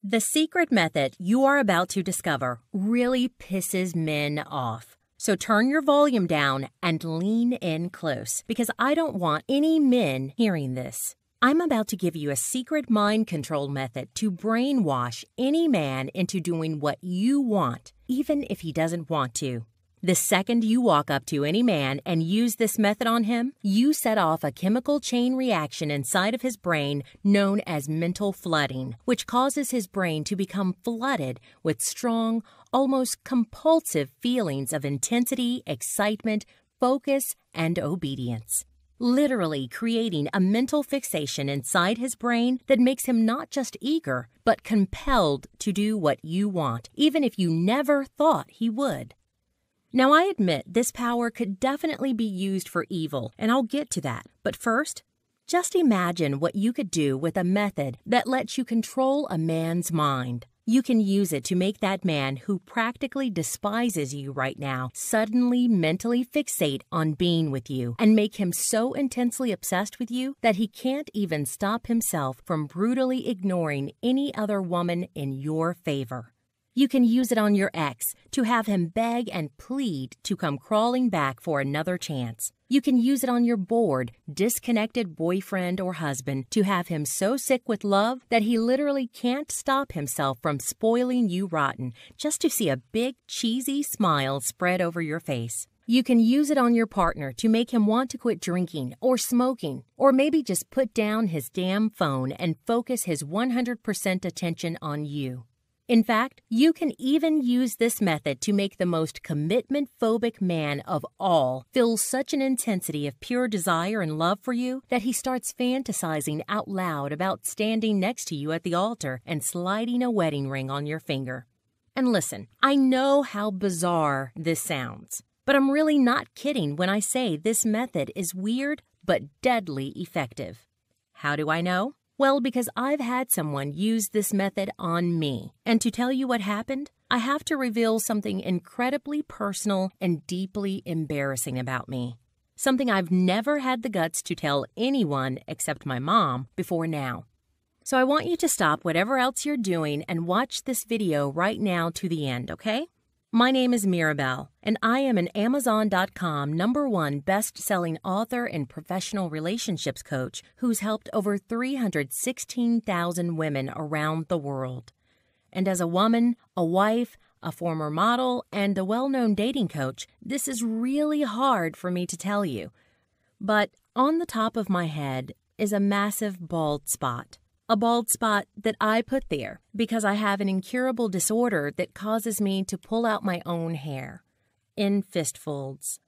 The secret method you are about to discover really pisses men off. So turn your volume down and lean in close, because I don't want any men hearing this. I'm about to give you a secret mind control method to brainwash any man into doing what you want, even if he doesn't want to. The second you walk up to any man and use this method on him, you set off a chemical chain reaction inside of his brain known as mental flooding, which causes his brain to become flooded with strong, almost compulsive feelings of intensity, excitement, focus, and obedience. Literally creating a mental fixation inside his brain that makes him not just eager, but compelled to do what you want, even if you never thought he would. Now, I admit this power could definitely be used for evil, and I'll get to that. But first, just imagine what you could do with a method that lets you control a man's mind. You can use it to make that man who practically despises you right now suddenly mentally fixate on being with you and make him so intensely obsessed with you that he can't even stop himself from brutally ignoring any other woman in your favor. You can use it on your ex to have him beg and plead to come crawling back for another chance. You can use it on your bored, disconnected boyfriend or husband to have him so sick with love that he literally can't stop himself from spoiling you rotten just to see a big, cheesy smile spread over your face. You can use it on your partner to make him want to quit drinking or smoking, or maybe just put down his damn phone and focus his 100% attention on you. In fact, you can even use this method to make the most commitment-phobic man of all feel such an intensity of pure desire and love for you that he starts fantasizing out loud about standing next to you at the altar and sliding a wedding ring on your finger. And listen, I know how bizarre this sounds, but I'm really not kidding when I say this method is weird but deadly effective. How do I know? Well, because I've had someone use this method on me. And to tell you what happened, I have to reveal something incredibly personal and deeply embarrassing about me. Something I've never had the guts to tell anyone except my mom before now. So I want you to stop whatever else you're doing and watch this video right now to the end, okay? My name is Mirabelle, and I am an Amazon.com #1 best-selling author and professional relationships coach who's helped over 316,000 women around the world. And as a woman, a wife, a former model, and a well-known dating coach, this is really hard for me to tell you. But on the top of my head is a massive bald spot. A bald spot that I put there because I have an incurable disorder that causes me to pull out my own hair in fistfolds.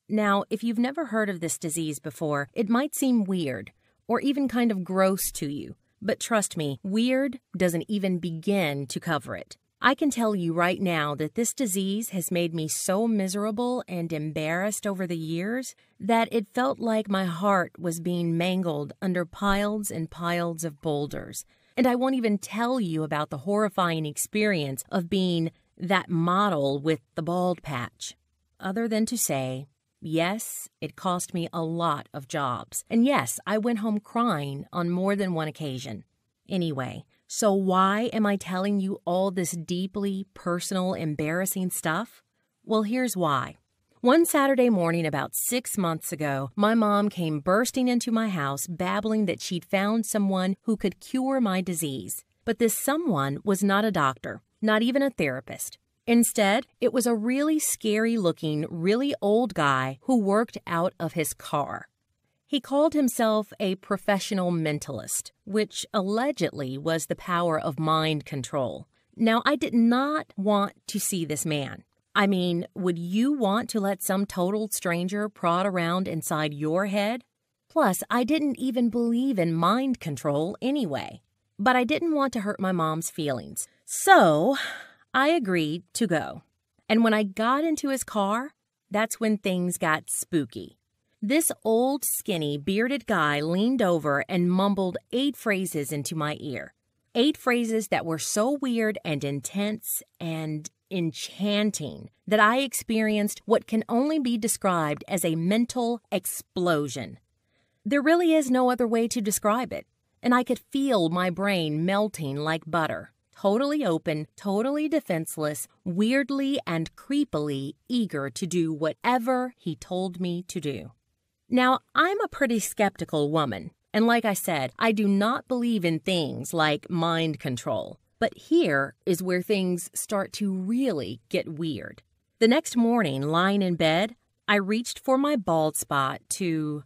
Now, if you've never heard of this disease before, it might seem weird or even kind of gross to you. But trust me, weird doesn't even begin to cover it. I can tell you right now that this disease has made me so miserable and embarrassed over the years that it felt like my heart was being mangled under piles and piles of boulders. And I won't even tell you about the horrifying experience of being that model with the bald patch. Other than to say, yes, it cost me a lot of jobs. And yes, I went home crying on more than one occasion. Anyway, so why am I telling you all this deeply personal, embarrassing stuff? Well, here's why. One Saturday morning about 6 months ago, my mom came bursting into my house babbling that she'd found someone who could cure my disease. But this someone was not a doctor, not even a therapist. Instead, it was a really scary-looking, really old guy who worked out of his car. He called himself a professional mentalist, which allegedly was the power of mind control. Now, I did not want to see this man. I mean, would you want to let some total stranger prod around inside your head? Plus, I didn't even believe in mind control anyway. But I didn't want to hurt my mom's feelings. So, I agreed to go. And when I got into his car, that's when things got spooky. This old, skinny, bearded guy leaned over and mumbled 8 phrases into my ear. 8 phrases that were so weird and intense and enchanting that I experienced what can only be described as a mental explosion. There really is no other way to describe it, and I could feel my brain melting like butter. totally open, totally defenseless, weirdly and creepily eager to do whatever he told me to do. Now, I'm a pretty skeptical woman, and like I said, I do not believe in things like mind control. But here is where things start to really get weird. The next morning, lying in bed, I reached for my bald spot to,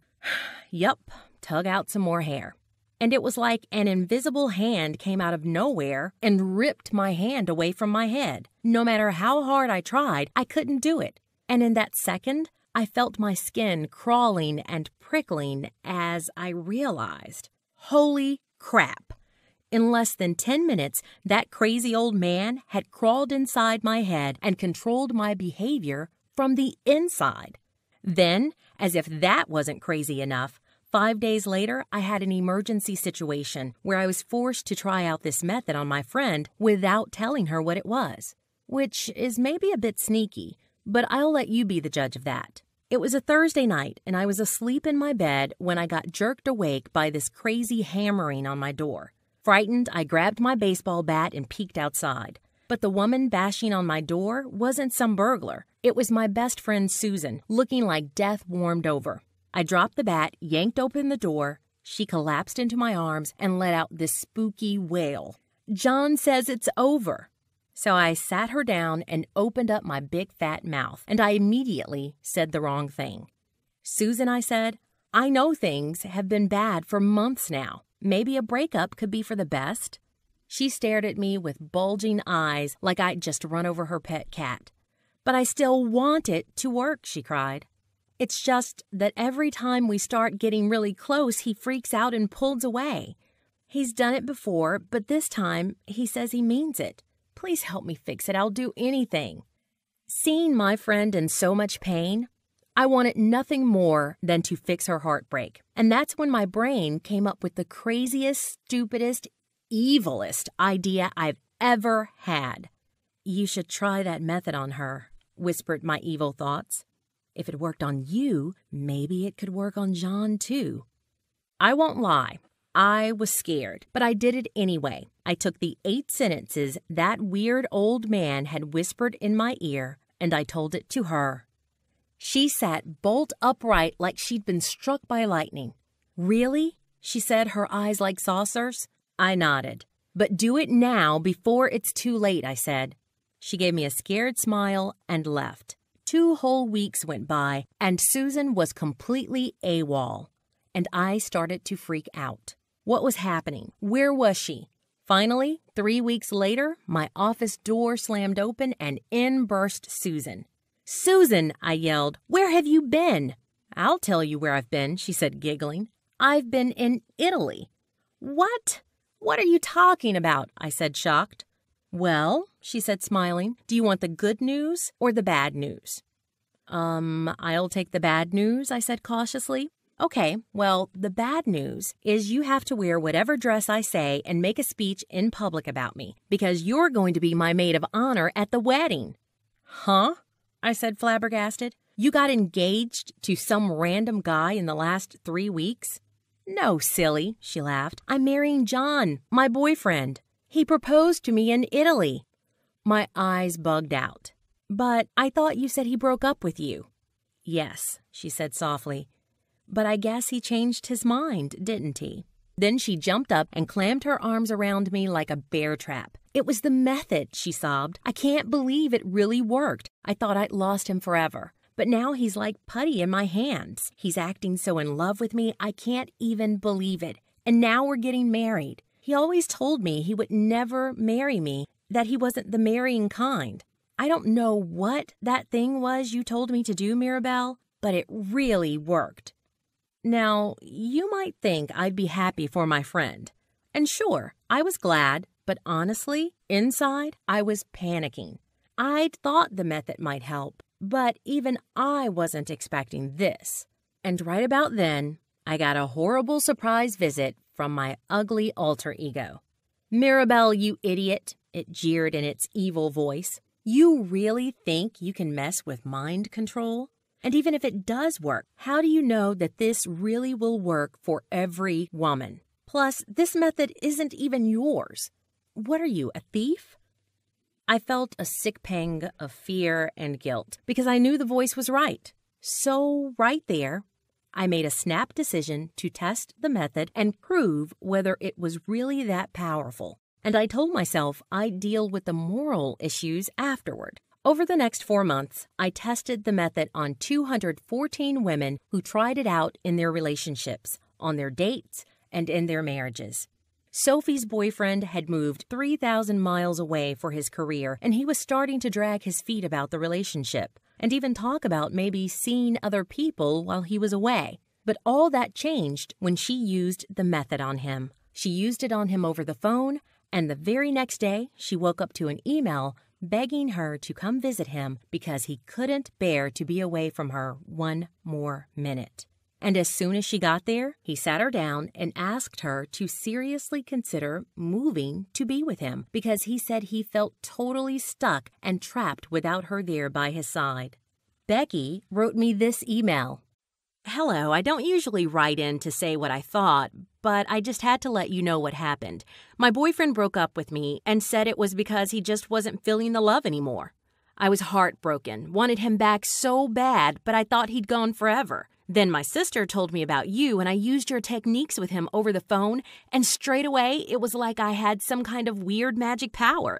tug out some more hair. And it was like an invisible hand came out of nowhere and ripped my hand away from my head. No matter how hard I tried, I couldn't do it. And in that second, I felt my skin crawling and prickling as I realized, holy crap. In less than 10 minutes, that crazy old man had crawled inside my head and controlled my behavior from the inside. Then, as if that wasn't crazy enough, 5 days later, I had an emergency situation where I was forced to try out this method on my friend without telling her what it was, which is maybe a bit sneaky, but I'll let you be the judge of that. It was a Thursday night, and I was asleep in my bed when I got jerked awake by this crazy hammering on my door. Frightened, I grabbed my baseball bat and peeked outside. But the woman bashing on my door wasn't some burglar. It was my best friend Susan, looking like death warmed over. I dropped the bat, yanked open the door. She collapsed into my arms and let out this spooky wail. "John says it's over." So I sat her down and opened up my big fat mouth, and I immediately said the wrong thing. "Susan," I said, "I know things have been bad for months now. Maybe a breakup could be for the best." She stared at me with bulging eyes like I'd just run over her pet cat. "But I still want it to work," she cried. "It's just that every time we start getting really close, he freaks out and pulls away. He's done it before, but this time he says he means it. Please help me fix it. I'll do anything." Seeing my friend in so much pain, I wanted nothing more than to fix her heartbreak. And that's when my brain came up with the craziest, stupidest, evilest idea I've ever had. "You should try that method on her," whispered my evil thoughts. "If it worked on you, maybe it could work on John too." I won't lie. I was scared, but I did it anyway. I took the 8 sentences that weird old man had whispered in my ear, and I told it to her. She sat bolt upright like she'd been struck by lightning. "Really?" she said, her eyes like saucers. I nodded. "But do it now before it's too late," I said. She gave me a scared smile and left. 2 whole weeks went by, and Susan was completely AWOL, and I started to freak out. What was happening? Where was she? Finally, 3 weeks later, my office door slammed open, and in burst Susan. "Susan," I yelled, "where have you been?" "I'll tell you where I've been," she said, giggling. "I've been in Italy." "What? What are you talking about?" I said, shocked. "Well," she said, smiling, "do you want the good news or the bad news?" I'll take the bad news," I said cautiously. "Okay, well, the bad news is you have to wear whatever dress I say and make a speech in public about me, because you're going to be my maid of honor at the wedding." "Huh?" I said, flabbergasted. "You got engaged to some random guy in the last 3 weeks?" "No, silly," she laughed. "I'm marrying John, my boyfriend. He proposed to me in Italy." My eyes bugged out. "But I thought you said he broke up with you." "Yes," she said softly. "But I guess he changed his mind, didn't he?" Then she jumped up and clammed her arms around me like a bear trap. "It was the method," she sobbed. "I can't believe it really worked. I thought I'd lost him forever. But now he's like putty in my hands. He's acting so in love with me, I can't even believe it. And now we're getting married. He always told me he would never marry me, that he wasn't the marrying kind. I don't know what that thing was you told me to do, Mirabelle, but it really worked." Now, you might think I'd be happy for my friend. And sure, I was glad, but honestly, inside, I was panicking. I'd thought the method might help, but even I wasn't expecting this. And right about then, I got a horrible surprise visit from my ugly alter ego. "Mirabelle, you idiot," it jeered in its evil voice. "You really think you can mess with mind control? And even if it does work, how do you know that this really will work for every woman? Plus, this method isn't even yours. What are you, a thief? I felt a sick pang of fear and guilt because I knew the voice was right. So right there, I made a snap decision to test the method and prove whether it was really that powerful. And I told myself I'd deal with the moral issues afterward. Over the next 4 months, I tested the method on 214 women who tried it out in their relationships, on their dates, and in their marriages. Sophie's boyfriend had moved 3,000 miles away for his career, and he was starting to drag his feet about the relationship, and even talk about maybe seeing other people while he was away. But all that changed when she used the method on him. She used it on him over the phone, and the very next day, she woke up to an email begging her to come visit him because he couldn't bear to be away from her one more minute. And as soon as she got there, he sat her down and asked her to seriously consider moving to be with him because he said he felt totally stuck and trapped without her there by his side. Becky wrote me this email. Hello, I don't usually write in to say what I thought, but I just had to let you know what happened. My boyfriend broke up with me and said it was because he just wasn't feeling the love anymore. I was heartbroken, wanted him back so bad, but I thought he'd gone forever. Then my sister told me about you, and I used your techniques with him over the phone, and straight away it was like I had some kind of weird magic power.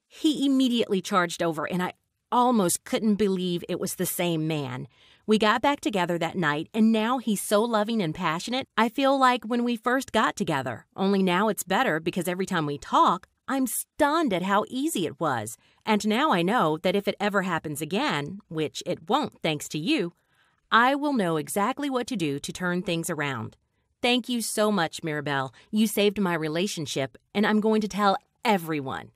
He immediately charged over, and I almost couldn't believe it was the same man. We got back together that night, and now he's so loving and passionate, I feel like when we first got together. Only now it's better because every time we talk, I'm stunned at how easy it was. And now I know that if it ever happens again, which it won't thanks to you, I will know exactly what to do to turn things around. Thank you so much, Mirabelle. You saved my relationship, and I'm going to tell everyone.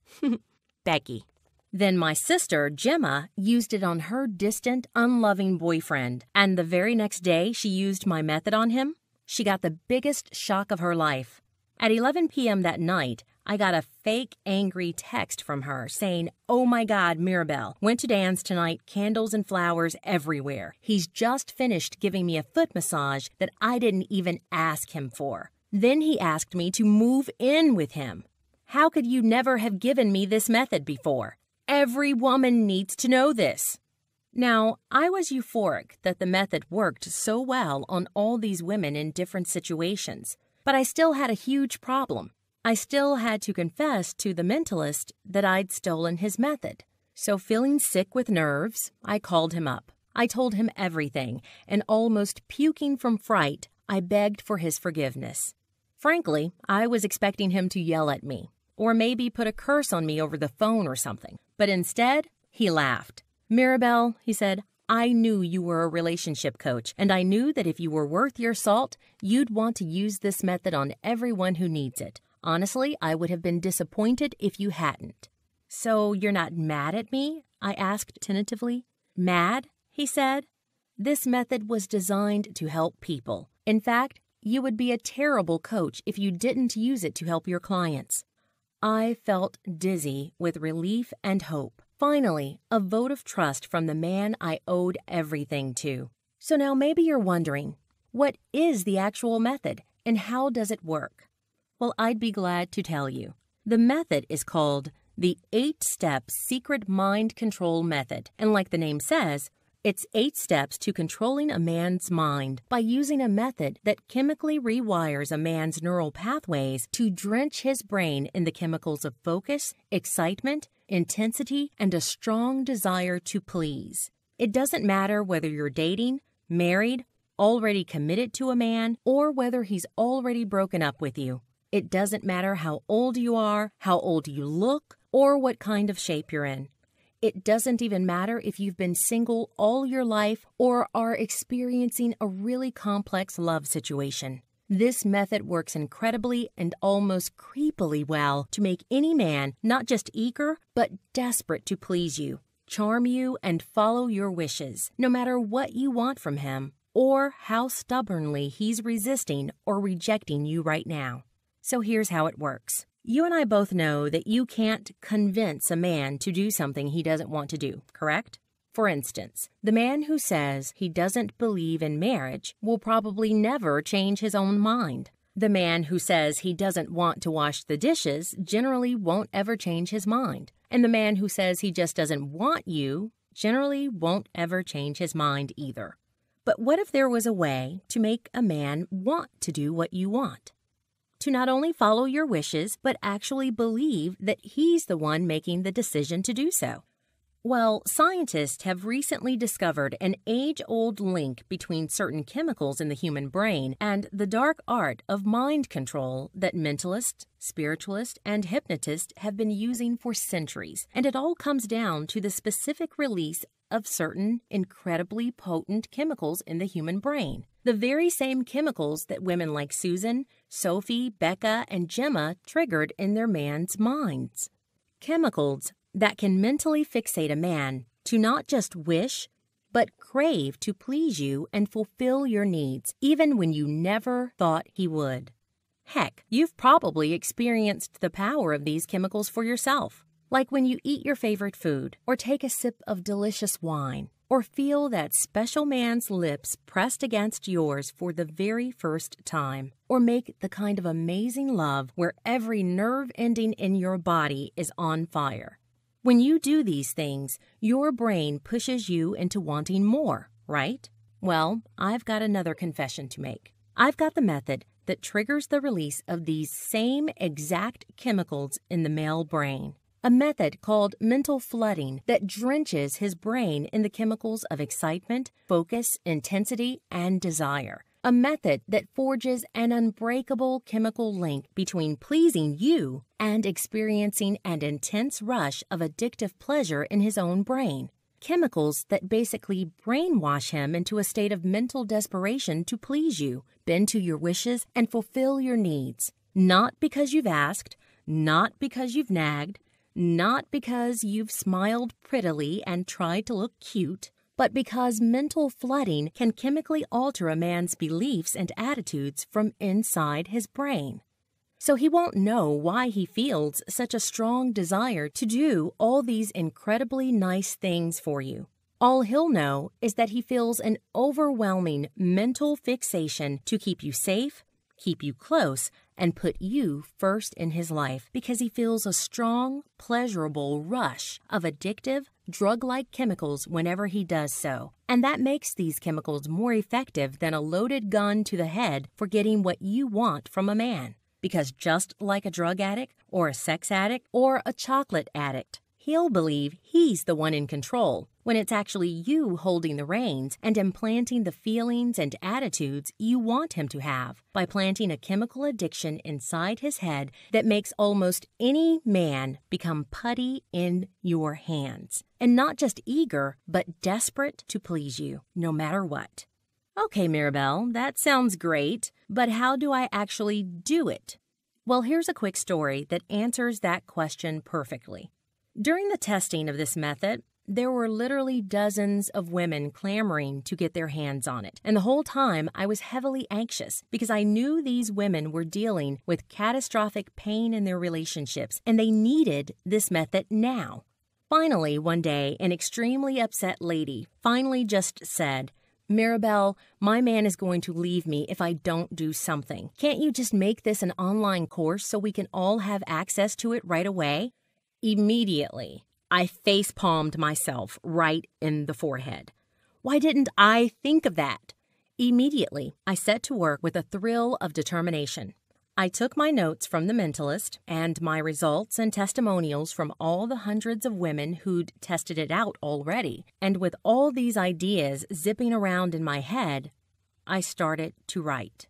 Becky. Then my sister, Gemma, used it on her distant, unloving boyfriend, and the very next day she used my method on him. She got the biggest shock of her life. At 11 p.m. that night, I got a fake angry text from her saying, "Oh my God, Mirabelle, went to dance tonight, candles and flowers everywhere. He's just finished giving me a foot massage that I didn't even ask him for. Then he asked me to move in with him. How could you never have given me this method before? Every woman needs to know this." Now, I was euphoric that the method worked so well on all these women in different situations, but I still had a huge problem. I still had to confess to the mentalist that I'd stolen his method. So feeling sick with nerves, I called him up. I told him everything, and almost puking from fright, I begged for his forgiveness. Frankly, I was expecting him to yell at me, or maybe put a curse on me over the phone or something. But instead, he laughed. "Mirabelle," he said, "I knew you were a relationship coach, and I knew that if you were worth your salt, you'd want to use this method on everyone who needs it. Honestly, I would have been disappointed if you hadn't." "So you're not mad at me?" I asked tentatively. "Mad?" he said. "This method was designed to help people. In fact, you would be a terrible coach if you didn't use it to help your clients." I felt dizzy with relief and hope. Finally, a vote of trust from the man I owed everything to. So now maybe you're wondering, what is the actual method and how does it work? Well, I'd be glad to tell you. The method is called the 8-Step Secret Mind Control Method. And like the name says, it's 8 steps to controlling a man's mind by using a method that chemically rewires a man's neural pathways to drench his brain in the chemicals of focus, excitement, intensity, and a strong desire to please. It doesn't matter whether you're dating, married, already committed to a man, or whether he's already broken up with you. It doesn't matter how old you are, how old you look, or what kind of shape you're in. It doesn't even matter if you've been single all your life or are experiencing a really complex love situation. This method works incredibly and almost creepily well to make any man not just eager, but desperate to please you, charm you, and follow your wishes, no matter what you want from him or how stubbornly he's resisting or rejecting you right now. So here's how it works. You and I both know that you can't convince a man to do something he doesn't want to do, correct? For instance, the man who says he doesn't believe in marriage will probably never change his own mind. The man who says he doesn't want to wash the dishes generally won't ever change his mind. And the man who says he just doesn't want you generally won't ever change his mind either. But what if there was a way to make a man want to do what you want? To not only follow your wishes, but actually believe that he's the one making the decision to do so. Well, scientists have recently discovered an age-old link between certain chemicals in the human brain and the dark art of mind control that mentalists, spiritualists, and hypnotists have been using for centuries. And it all comes down to the specific release of certain incredibly potent chemicals in the human brain. The very same chemicals that women like Susan, Sophie, Becca, and Gemma triggered in their man's minds. Chemicals that can mentally fixate a man to not just wish, but crave to please you and fulfill your needs, even when you never thought he would. Heck, you've probably experienced the power of these chemicals for yourself, like when you eat your favorite food, or take a sip of delicious wine, or feel that special man's lips pressed against yours for the very first time, or make the kind of amazing love where every nerve ending in your body is on fire. When you do these things, your brain pushes you into wanting more, right? Well, I've got another confession to make. I've got the method that triggers the release of these same exact chemicals in the male brain. A method called mental flooding that drenches his brain in the chemicals of excitement, focus, intensity, and desire. A method that forges an unbreakable chemical link between pleasing you and experiencing an intense rush of addictive pleasure in his own brain. Chemicals that basically brainwash him into a state of mental desperation to please you, bend to your wishes, and fulfill your needs. Not because you've asked, not because you've nagged, not because you've smiled prettily and tried to look cute, but because mental flooding can chemically alter a man's beliefs and attitudes from inside his brain. So he won't know why he feels such a strong desire to do all these incredibly nice things for you. All he'll know is that he feels an overwhelming mental fixation to keep you safe, keep you close, and put you first in his life because he feels a strong, pleasurable rush of addictive, drug-like chemicals whenever he does so. And that makes these chemicals more effective than a loaded gun to the head for getting what you want from a man. Because just like a drug addict or a sex addict or a chocolate addict, he'll believe he's the one in control when it's actually you holding the reins and implanting the feelings and attitudes you want him to have by planting a chemical addiction inside his head that makes almost any man become putty in your hands. And not just eager, but desperate to please you, no matter what. Okay, Mirabelle, that sounds great, but how do I actually do it? Well, here's a quick story that answers that question perfectly. During the testing of this method, there were literally dozens of women clamoring to get their hands on it. And the whole time, I was heavily anxious because I knew these women were dealing with catastrophic pain in their relationships, and they needed this method now. Finally, one day, an extremely upset lady finally just said, "Mirabelle, my man is going to leave me if I don't do something. Can't you just make this an online course so we can all have access to it right away?" Immediately, I face-palmed myself right in the forehead. Why didn't I think of that? Immediately, I set to work with a thrill of determination. I took my notes from the mentalist and my results and testimonials from all the hundreds of women who'd tested it out already, and with all these ideas zipping around in my head, I started to write.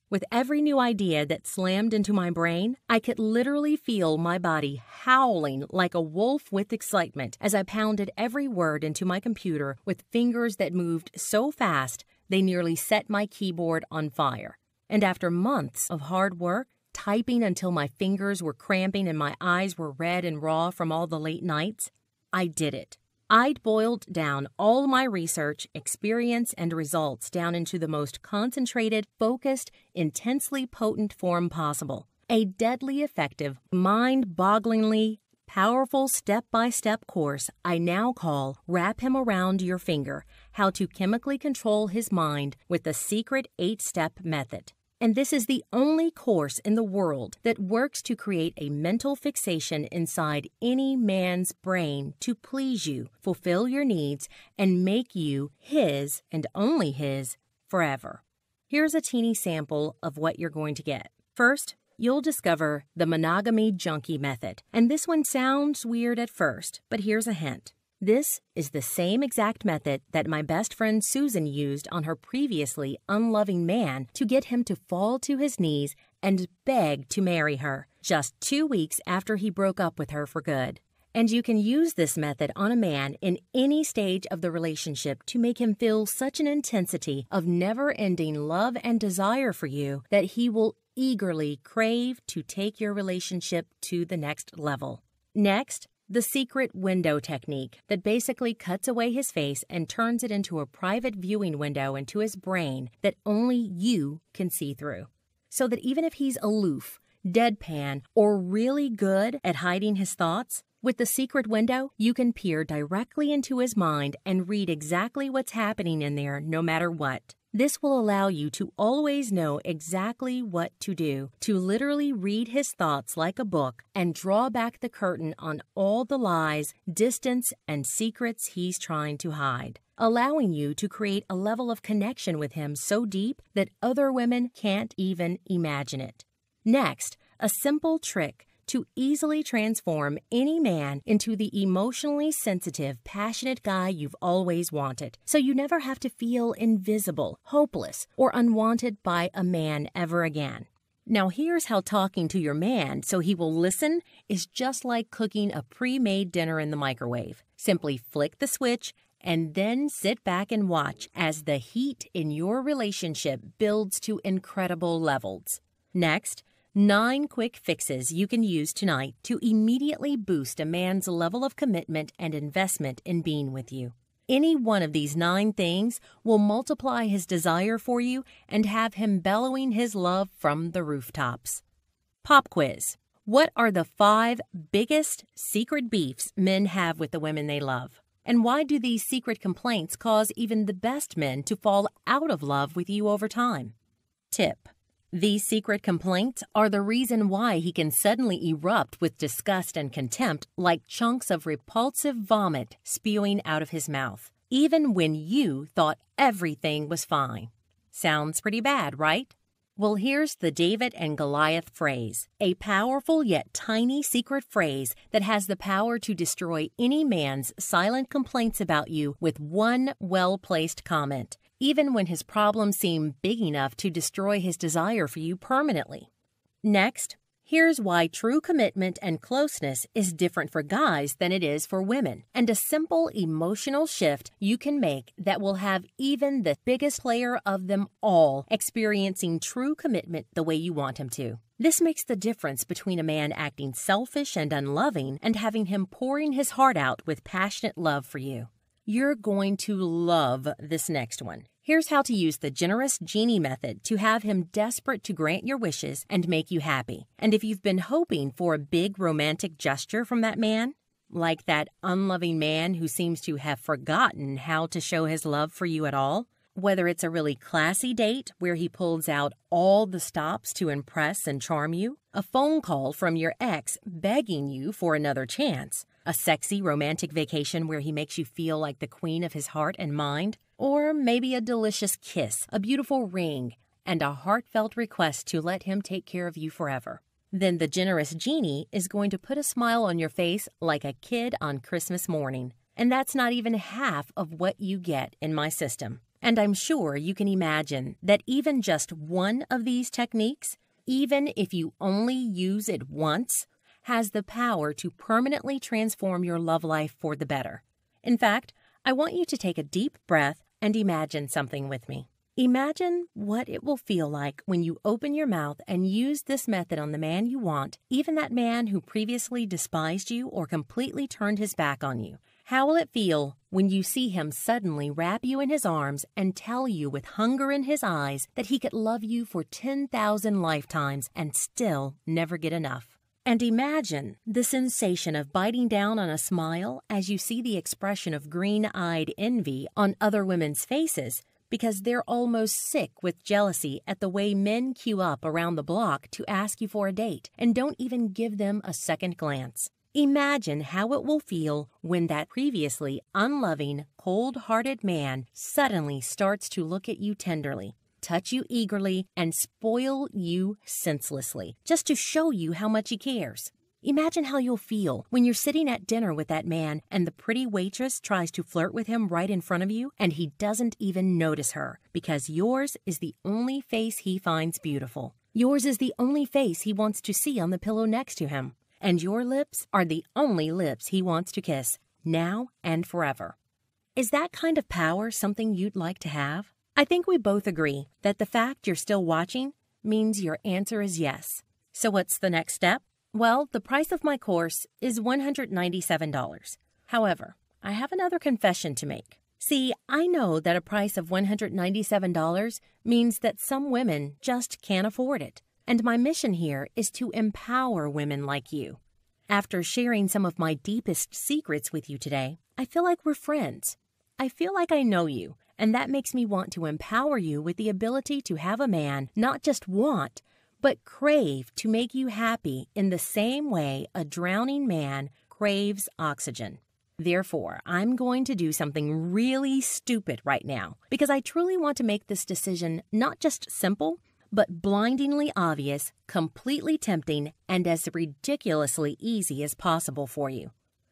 With every new idea that slammed into my brain, I could literally feel my body howling like a wolf with excitement as I pounded every word into my computer with fingers that moved so fast they nearly set my keyboard on fire. And after months of hard work, typing until my fingers were cramping and my eyes were red and raw from all the late nights, I did it. I'd boiled down all my research, experience, and results down into the most concentrated, focused, intensely potent form possible. A deadly effective, mind-bogglingly powerful step-by-step course I now call Wrap Him Around Your Finger, How to Chemically Control His Mind with the Secret 8-Step Method. And this is the only course in the world that works to create a mental fixation inside any man's brain to please you, fulfill your needs, and make you his and only his forever. Here's a teeny sample of what you're going to get. First, you'll discover the monogamy junkie method. And this one sounds weird at first, but here's a hint. This is the same exact method that my best friend Susan used on her previously unloving man to get him to fall to his knees and beg to marry her just 2 weeks after he broke up with her for good. And you can use this method on a man in any stage of the relationship to make him feel such an intensity of never-ending love and desire for you that he will eagerly crave to take your relationship to the next level. Next, the secret window technique that basically cuts away his face and turns it into a private viewing window into his brain that only you can see through. So that even if he's aloof, deadpan, or really good at hiding his thoughts, with the secret window, you can peer directly into his mind and read exactly what's happening in there no matter what. This will allow you to always know exactly what to do, to literally read his thoughts like a book and draw back the curtain on all the lies, distance, and secrets he's trying to hide, allowing you to create a level of connection with him so deep that other women can't even imagine it. Next, a simple trick to easily transform any man into the emotionally sensitive, passionate guy you've always wanted, so you never have to feel invisible, hopeless, or unwanted by a man ever again. Now here's how talking to your man so he will listen is just like cooking a pre-made dinner in the microwave. Simply flick the switch and then sit back and watch as the heat in your relationship builds to incredible levels. Next, 9 quick fixes you can use tonight to immediately boost a man's level of commitment and investment in being with you. Any one of these 9 things will multiply his desire for you and have him bellowing his love from the rooftops. Pop quiz. What are the 5 biggest secret beefs men have with the women they love? And why do these secret complaints cause even the best men to fall out of love with you over time? Tip. These secret complaints are the reason why he can suddenly erupt with disgust and contempt like chunks of repulsive vomit spewing out of his mouth, even when you thought everything was fine. Sounds pretty bad, right? Well, here's the David and Goliath phrase, a powerful yet tiny secret phrase that has the power to destroy any man's silent complaints about you with one well-placed comment, even when his problems seem big enough to destroy his desire for you permanently. Next, here's why true commitment and closeness is different for guys than it is for women, and a simple emotional shift you can make that will have even the biggest player of them all experiencing true commitment the way you want him to. This makes the difference between a man acting selfish and unloving and having him pouring his heart out with passionate love for you. You're going to love this next one. Here's how to use the generous genie method to have him desperate to grant your wishes and make you happy. And if you've been hoping for a big romantic gesture from that man, like that unloving man who seems to have forgotten how to show his love for you at all, whether it's a really classy date where he pulls out all the stops to impress and charm you, a phone call from your ex begging you for another chance, a sexy romantic vacation where he makes you feel like the queen of his heart and mind, or maybe a delicious kiss, a beautiful ring, and a heartfelt request to let him take care of you forever. Then the generous genie is going to put a smile on your face like a kid on Christmas morning. And that's not even half of what you get in my system. And I'm sure you can imagine that even just one of these techniques, even if you only use it once, has the power to permanently transform your love life for the better. In fact, I want you to take a deep breath and imagine something with me. Imagine what it will feel like when you open your mouth and use this method on the man you want, even that man who previously despised you or completely turned his back on you. How will it feel when you see him suddenly wrap you in his arms and tell you with hunger in his eyes that he could love you for 10,000 lifetimes and still never get enough? And imagine the sensation of biting down on a smile as you see the expression of green-eyed envy on other women's faces because they're almost sick with jealousy at the way men queue up around the block to ask you for a date and don't even give them a second glance. Imagine how it will feel when that previously unloving, cold-hearted man suddenly starts to look at you tenderly, touch you eagerly, and spoil you senselessly, just to show you how much he cares. Imagine how you'll feel when you're sitting at dinner with that man and the pretty waitress tries to flirt with him right in front of you and he doesn't even notice her because yours is the only face he finds beautiful. Yours is the only face he wants to see on the pillow next to him. And your lips are the only lips he wants to kiss, now and forever. Is that kind of power something you'd like to have? I think we both agree that the fact you're still watching means your answer is yes. So what's the next step? Well, the price of my course is $197. However, I have another confession to make. See, I know that a price of $197 means that some women just can't afford it. And my mission here is to empower women like you. After sharing some of my deepest secrets with you today, I feel like we're friends. I feel like I know you, and that makes me want to empower you with the ability to have a man not just want, but crave to make you happy in the same way a drowning man craves oxygen. Therefore, I'm going to do something really stupid right now because I truly want to make this decision not just simple, but blindingly obvious, completely tempting, and as ridiculously easy as possible for you.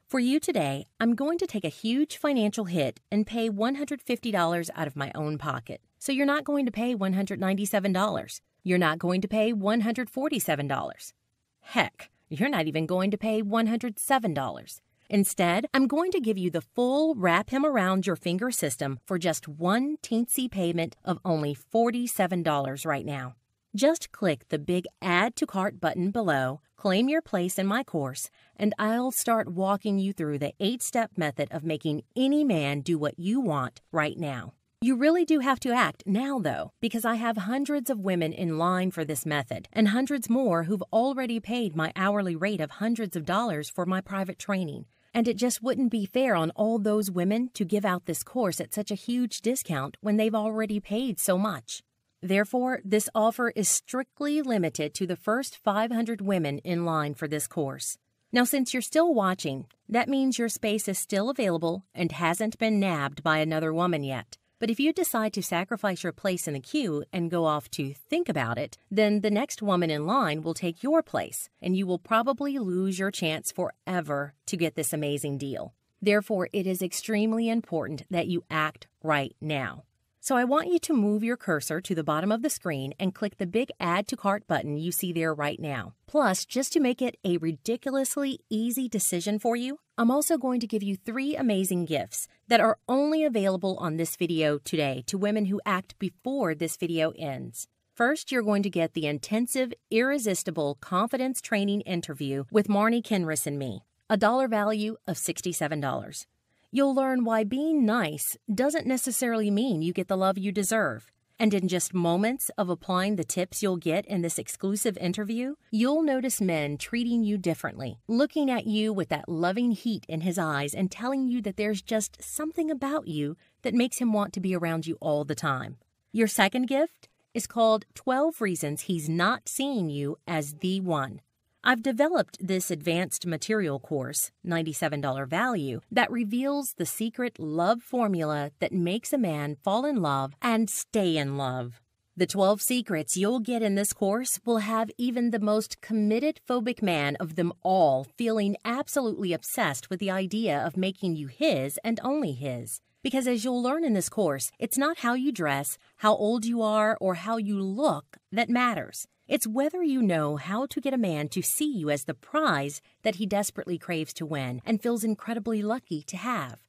For you today, I'm going to take a huge financial hit and pay $150 out of my own pocket. So you're not going to pay $197. You're not going to pay $147. Heck, you're not even going to pay $107. Instead, I'm going to give you the full wrap him around your finger system for just one teensy payment of only $47 right now. Just click the big Add to Cart button below, claim your place in my course, and I'll start walking you through the 8-step method of making any man do what you want right now. You really do have to act now, though, because I have hundreds of women in line for this method and hundreds more who've already paid my hourly rate of hundreds of dollars for my private training. And it just wouldn't be fair on all those women to give out this course at such a huge discount when they've already paid so much. Therefore, this offer is strictly limited to the first 500 women in line for this course. Now, since you're still watching, that means your space is still available and hasn't been nabbed by another woman yet. But if you decide to sacrifice your place in the queue and go off to think about it, then the next woman in line will take your place, and you will probably lose your chance forever to get this amazing deal. Therefore, it is extremely important that you act right now. So I want you to move your cursor to the bottom of the screen and click the big Add to Cart button you see there right now. Plus, just to make it a ridiculously easy decision for you, I'm also going to give you 3 amazing gifts that are only available on this video today to women who act before this video ends. First, you're going to get the intensive, irresistible confidence training interview with Marnie Kenris and me, a dollar value of $67. You'll learn why being nice doesn't necessarily mean you get the love you deserve. And in just moments of applying the tips you'll get in this exclusive interview, you'll notice men treating you differently, looking at you with that loving heat in his eyes and telling you that there's just something about you that makes him want to be around you all the time. Your second gift is called 12 Reasons He's Not Seeing You as the One. I've developed this advanced material course, $97 value, that reveals the secret love formula that makes a man fall in love and stay in love. The 12 secrets you'll get in this course will have even the most committed phobic man of them all feeling absolutely obsessed with the idea of making you his and only his. Because as you'll learn in this course, it's not how you dress, how old you are, or how you look that matters. It's whether you know how to get a man to see you as the prize that he desperately craves to win and feels incredibly lucky to have.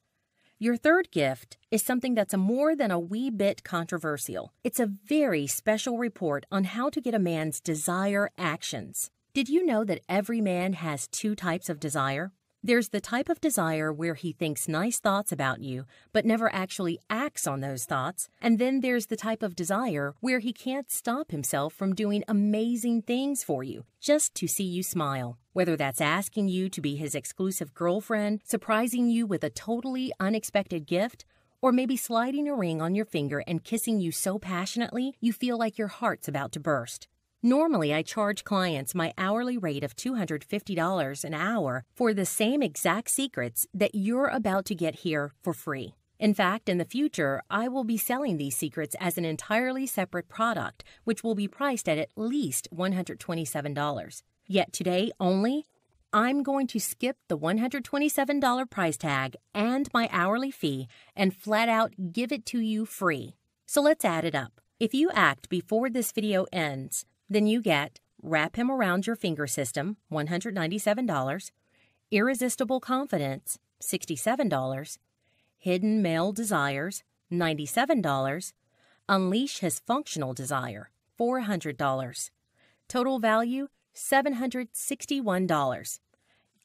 Your third gift is something that's more than a wee bit controversial. It's a very special report on how to get a man's desire actions. Did you know that every man has 2 types of desire? There's the type of desire where he thinks nice thoughts about you, but never actually acts on those thoughts. And then there's the type of desire where he can't stop himself from doing amazing things for you, just to see you smile. Whether that's asking you to be his exclusive girlfriend, surprising you with a totally unexpected gift, Or maybe sliding a ring on your finger and kissing you so passionately you feel like your heart's about to burst. Normally, I charge clients my hourly rate of $250 an hour for the same exact secrets that you're about to get here for free. In fact, in the future, I will be selling these secrets as an entirely separate product, which will be priced at least $127. Yet today only, I'm going to skip the $127 price tag and my hourly fee and flat out give it to you free. So let's add it up. If you act before this video ends, then you get Wrap Him Around Your Finger System, $197, Irresistible Confidence, $67, Hidden Male Desires, $97, Unleash His Functional Desire, $400. Total value, $761.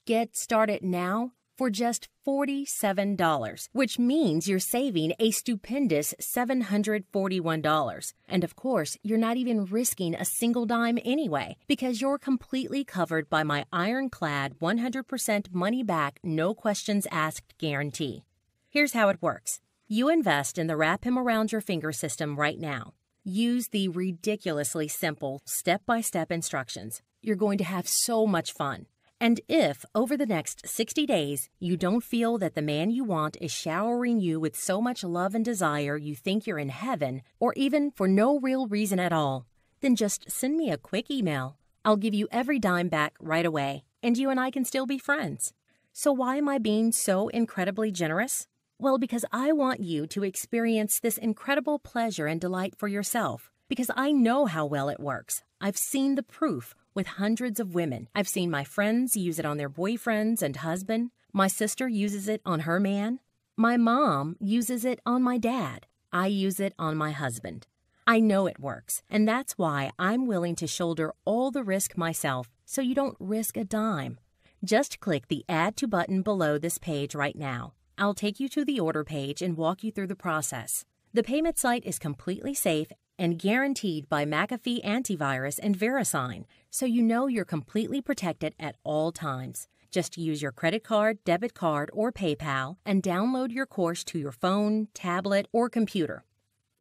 Get started now for just $47, which means you're saving a stupendous $741. And of course, you're not even risking a single dime anyway, because you're completely covered by my ironclad 100% money back, no questions asked guarantee. Here's how it works. You invest in the Wrap Him Around Your Finger system right now. Use the ridiculously simple step-by-step instructions. You're going to have so much fun. And if, over the next 60 days, you don't feel that the man you want is showering you with so much love and desire you think you're in heaven, or even for no real reason at all, then just send me a quick email. I'll give you every dime back right away, and you and I can still be friends. So why am I being so incredibly generous? Well, because I want you to experience this incredible pleasure and delight for yourself, because I know how well it works. I've seen the proof with hundreds of women. I've seen my friends use it on their boyfriends and husband. My sister uses it on her man. My mom uses it on my dad. I use it on my husband. I know it works, and that's why I'm willing to shoulder all the risk myself so you don't risk a dime. Just click the Add to button below this page right now. I'll take you to the order page and walk you through the process. The payment site is completely safe and guaranteed by McAfee Antivirus and VeriSign, so you know you're completely protected at all times. Just use your credit card, debit card, or PayPal and download your course to your phone, tablet, or computer.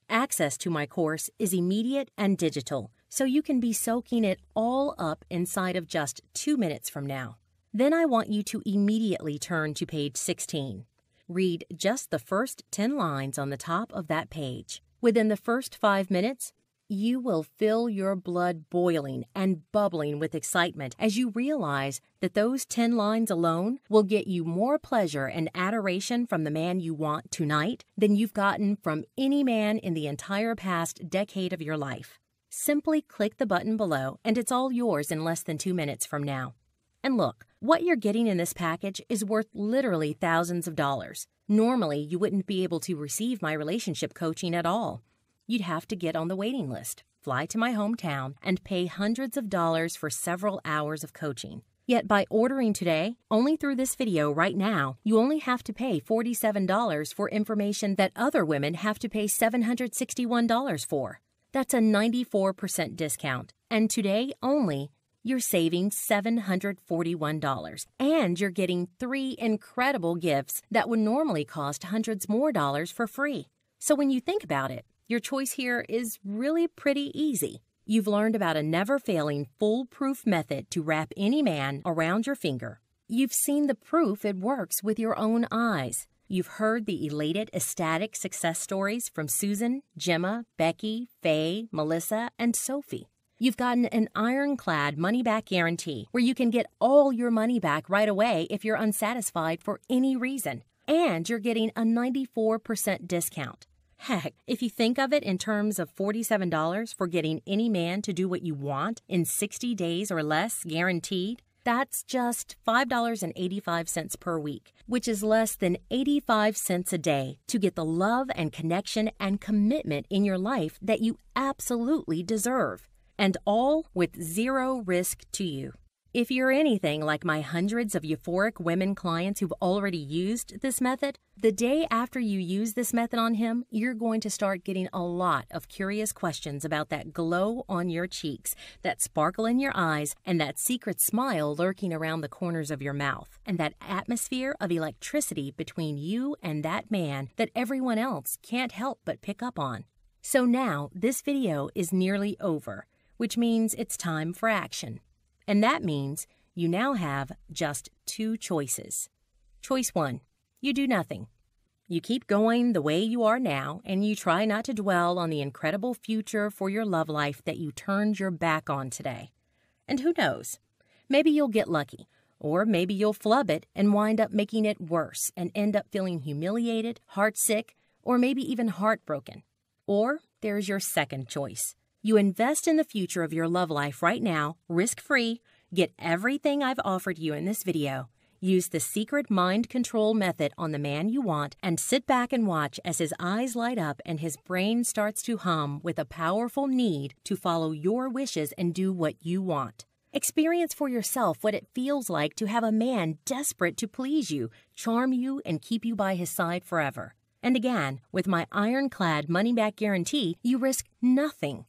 Access to my course is immediate and digital, so you can be soaking it all up inside of just 2 minutes from now. Then I want you to immediately turn to page 16. Read just the first 10 lines on the top of that page. Within the first 5 minutes, you will feel your blood boiling and bubbling with excitement as you realize that those 10 lines alone will get you more pleasure and adoration from the man you want tonight than you've gotten from any man in the entire past decade of your life. Simply click the button below and it's all yours in less than 2 minutes from now. And look, what you're getting in this package is worth literally thousands of dollars. Normally, you wouldn't be able to receive my relationship coaching at all. You'd have to get on the waiting list, fly to my hometown, and pay hundreds of dollars for several hours of coaching. Yet by ordering today, only through this video right now, you only have to pay $47 for information that other women have to pay $761 for. That's a 94% discount. And today only, you're saving $741, and you're getting 3 incredible gifts that would normally cost hundreds more dollars for free. So when you think about it, your choice here is really pretty easy. You've learned about a never-failing, foolproof method to wrap any man around your finger. You've seen the proof it works with your own eyes. You've heard the elated, ecstatic success stories from Susan, Gemma, Becky, Faye, Melissa, and Sophie. You've gotten an ironclad money-back guarantee where you can get all your money back right away if you're unsatisfied for any reason. And you're getting a 94% discount. Heck, if you think of it in terms of $47 for getting any man to do what you want in 60 days or less guaranteed, that's just $5.85 per week, which is less than 85 cents a day to get the love and connection and commitment in your life that you absolutely deserve. And all with zero risk to you. If you're anything like my hundreds of euphoric women clients who've already used this method, the day after you use this method on him, you're going to start getting a lot of curious questions about that glow on your cheeks, that sparkle in your eyes, and that secret smile lurking around the corners of your mouth, and that atmosphere of electricity between you and that man that everyone else can't help but pick up on. So now, this video is nearly over, which means it's time for action. And that means you now have just two choices. Choice 1, you do nothing. You keep going the way you are now, and you try not to dwell on the incredible future for your love life that you turned your back on today. And who knows? Maybe you'll get lucky, or maybe you'll flub it and wind up making it worse and end up feeling humiliated, heartsick, or maybe even heartbroken. Or there's your second choice. You invest in the future of your love life right now, risk-free, get everything I've offered you in this video, use the secret mind control method on the man you want, and sit back and watch as his eyes light up and his brain starts to hum with a powerful need to follow your wishes and do what you want. Experience for yourself what it feels like to have a man desperate to please you, charm you, and keep you by his side forever. And again, with my ironclad money-back guarantee, you risk nothing.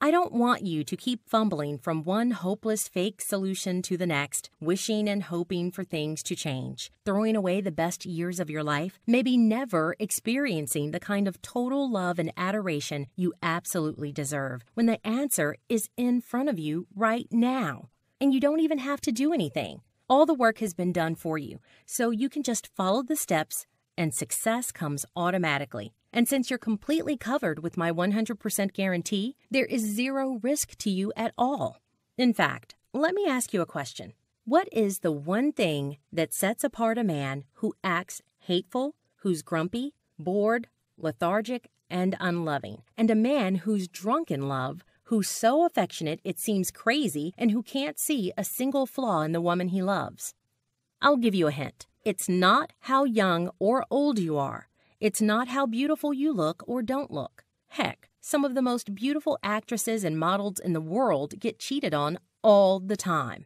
I don't want you to keep fumbling from one hopeless fake solution to the next, wishing and hoping for things to change, throwing away the best years of your life, maybe never experiencing the kind of total love and adoration you absolutely deserve, when the answer is in front of you right now. And you don't even have to do anything. All the work has been done for you, so you can just follow the steps and success comes automatically. And since you're completely covered with my 100% guarantee, there is zero risk to you at all. In fact, let me ask you a question. What is the one thing that sets apart a man who acts hateful, who's grumpy, bored, lethargic, and unloving, and a man who's drunk in love, who's so affectionate it seems crazy, and who can't see a single flaw in the woman he loves? I'll give you a hint. It's not how young or old you are. It's not how beautiful you look or don't look. Heck, some of the most beautiful actresses and models in the world get cheated on all the time.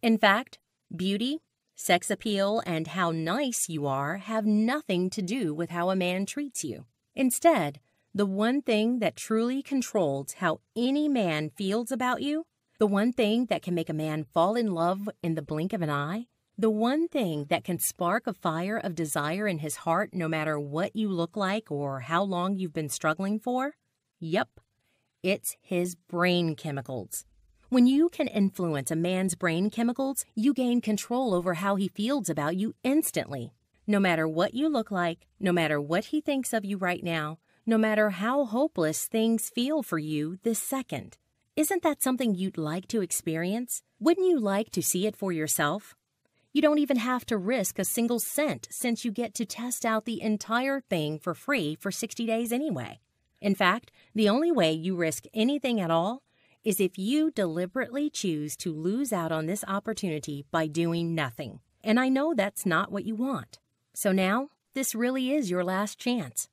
In fact, beauty, sex appeal, and how nice you are have nothing to do with how a man treats you. Instead, the one thing that truly controls how any man feels about you, the one thing that can make a man fall in love in the blink of an eye, the one thing that can spark a fire of desire in his heart no matter what you look like or how long you've been struggling for? Yep, it's his brain chemicals. When you can influence a man's brain chemicals, you gain control over how he feels about you instantly. No matter what you look like, no matter what he thinks of you right now, no matter how hopeless things feel for you this second. Isn't that something you'd like to experience? Wouldn't you like to see it for yourself? You don't even have to risk a single cent since you get to test out the entire thing for free for 60 days anyway. In fact, the only way you risk anything at all is if you deliberately choose to lose out on this opportunity by doing nothing. And I know that's not what you want. So now, this really is your last chance.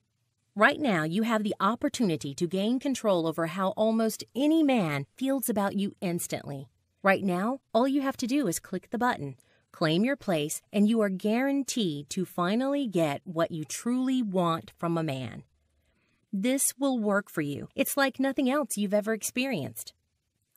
Right now, you have the opportunity to gain control over how almost any man feels about you instantly. Right now, all you have to do is click the button, claim your place, and you are guaranteed to finally get what you truly want from a man. This will work for you. It's like nothing else you've ever experienced.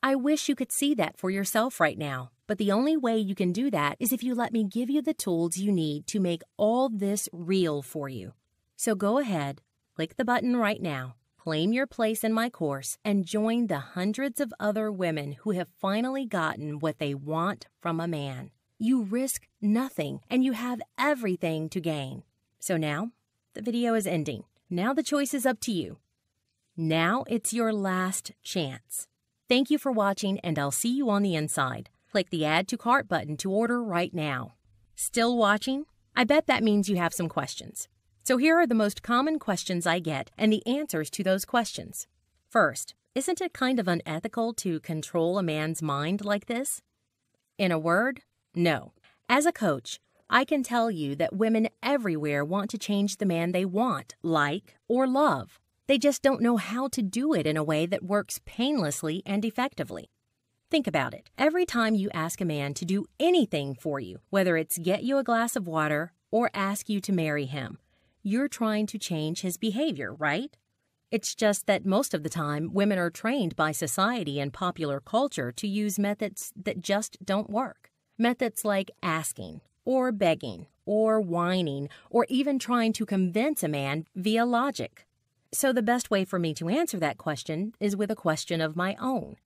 I wish you could see that for yourself right now, but the only way you can do that is if you let me give you the tools you need to make all this real for you. So go ahead, click the button right now, claim your place in my course, and join the hundreds of other women who have finally gotten what they want from a man. You risk nothing, and you have everything to gain. So now, the video is ending. Now the choice is up to you. Now it's your last chance. Thank you for watching, and I'll see you on the inside. Click the Add to Cart button to order right now. Still watching? I bet that means you have some questions. So here are the most common questions I get and the answers to those questions. First, isn't it kind of unethical to control a man's mind like this? In a word, no. As a coach, I can tell you that women everywhere want to change the man they want, like, or love. They just don't know how to do it in a way that works painlessly and effectively. Think about it. Every time you ask a man to do anything for you, whether it's get you a glass of water or ask you to marry him, you're trying to change his behavior, right? It's just that most of the time, women are trained by society and popular culture to use methods that just don't work. Methods like asking, or begging, or whining, or even trying to convince a man via logic. So the best way for me to answer that question is with a question of my own.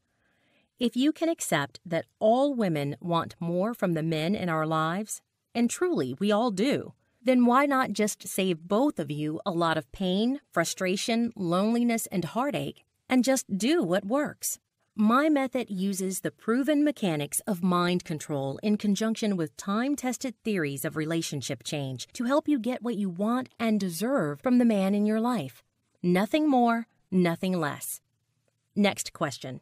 If you can accept that all women want more from the men in our lives, and truly we all do, then why not just save both of you a lot of pain, frustration, loneliness, and heartache, and just do what works? My method uses the proven mechanics of mind control in conjunction with time-tested theories of relationship change to help you get what you want and deserve from the man in your life. Nothing more, nothing less. Next question.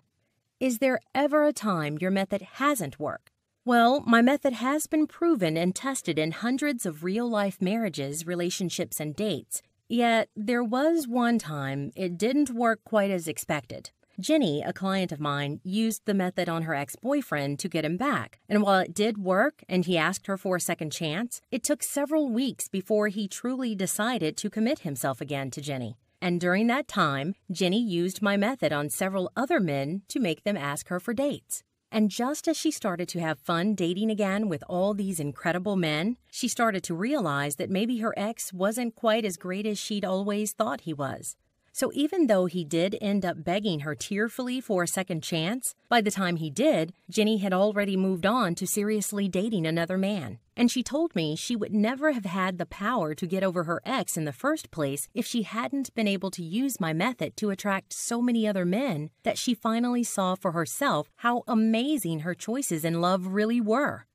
Is there ever a time your method hasn't worked? Well, my method has been proven and tested in hundreds of real-life marriages, relationships, and dates. Yet, there was one time it didn't work quite as expected. Jenny, a client of mine, used the method on her ex-boyfriend to get him back. And while it did work and he asked her for a second chance, it took several weeks before he truly decided to commit himself again to Jenny. And during that time, Jenny used my method on several other men to make them ask her for dates. And just as she started to have fun dating again with all these incredible men, she started to realize that maybe her ex wasn't quite as great as she'd always thought he was. So even though he did end up begging her tearfully for a second chance, by the time he did, Jenny had already moved on to seriously dating another man. And she told me she would never have had the power to get over her ex in the first place if she hadn't been able to use my method to attract so many other men that she finally saw for herself how amazing her choices in love really were.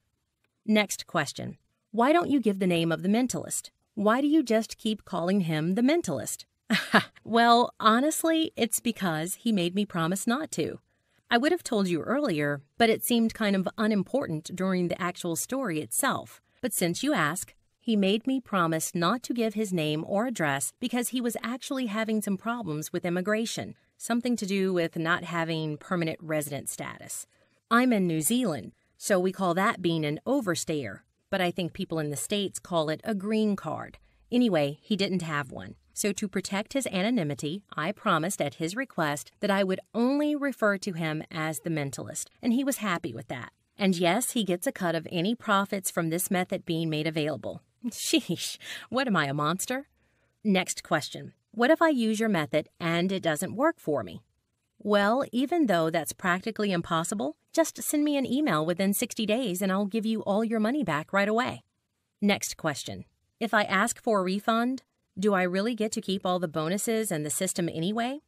Next question. Why don't you give the name of the mentalist? Why do you just keep calling him the mentalist? Well, honestly, it's because he made me promise not to. I would have told you earlier, but it seemed kind of unimportant during the actual story itself. But since you ask, he made me promise not to give his name or address because he was actually having some problems with immigration, something to do with not having permanent resident status. I'm in New Zealand, so we call that being an overstayer, but I think people in the States call it a green card. Anyway, he didn't have one. So to protect his anonymity, I promised at his request that I would only refer to him as the mentalist, and he was happy with that. And yes, he gets a cut of any profits from this method being made available. Sheesh, what am I, a monster? Next question. What if I use your method and it doesn't work for me? Well, even though that's practically impossible, just send me an email within 60 days and I'll give you all your money back right away. Next question. If I ask for a refund, do I really get to keep all the bonuses and the system anyway?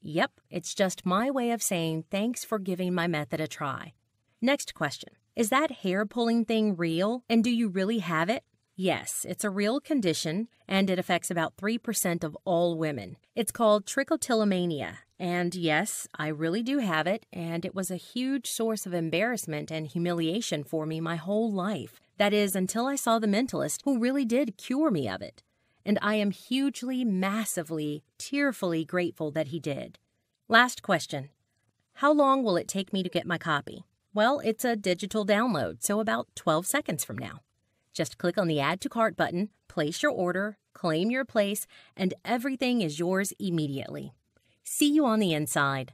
Yep, it's just my way of saying thanks for giving my method a try. Next question. Is that hair-pulling thing real, and do you really have it? Yes, it's a real condition, and it affects about 3% of all women. It's called trichotillomania, and yes, I really do have it, and it was a huge source of embarrassment and humiliation for me my whole life. That is, until I saw the mentalist who really did cure me of it. And I am hugely, massively, tearfully grateful that he did. Last question. How long will it take me to get my copy? Well, it's a digital download, so about 12 seconds from now. Just click on the Add to Cart button, place your order, claim your place, and everything is yours immediately. See you on the inside.